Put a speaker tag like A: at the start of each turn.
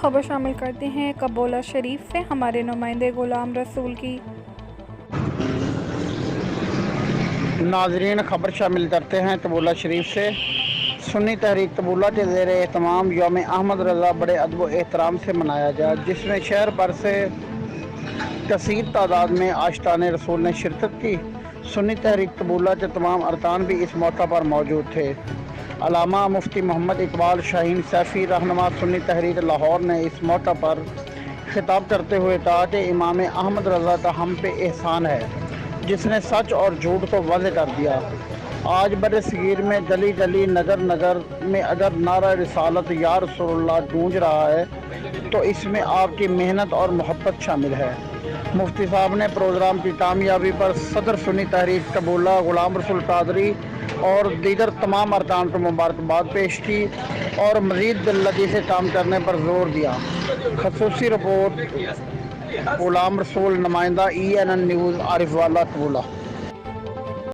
A: خبر شامل کرتے ہیں کبولہ شریف سے ہمارے نمائندے غلام رسول کی۔
B: ناظرین، خبر شامل کرتے ہیں کبولہ شریف سے۔ سنی تحریک کبولہ کے زیر اہتمام یوم احمد رضا بڑے ادب و احترام سے منایا گیا، جس میں شہر بھر سے کثیر تعداد میں عاشقان رسول نے شرکت کی۔ سنی تحریک کبولہ کے تمام ارکان بھی اس موقع پر موجود تھے۔ علامہ مفتی محمد اقبال شاہین سیفی رہنما سنی تحریک لاہور نے اس موقع پر خطاب کرتے ہوئے کہا کہ امام احمد رضا کا ہم پہ احسان ہے، جس نے سچ اور جھوٹ کو واضح کر دیا۔ آج بر صغیر میں گلی گلی نگر نگر میں اگر نعرہ رسالت یا رسول اللہ گونج رہا ہے تو اس میں آپ کی محنت اور محبت شامل ہے۔ مفتی صاحب نے پروگرام کی کامیابی پر صدر سنی تحریک کبولہ غلام رسول قادری اور دیگر تمام ارکان کو مبارکباد پیش کی اور مزید دللگی سے کام کرنے پر زور دیا۔ خصوصی رپورٹ غلام رسول، نمائندہ ENN نیوز، عارف والا، کبولہ۔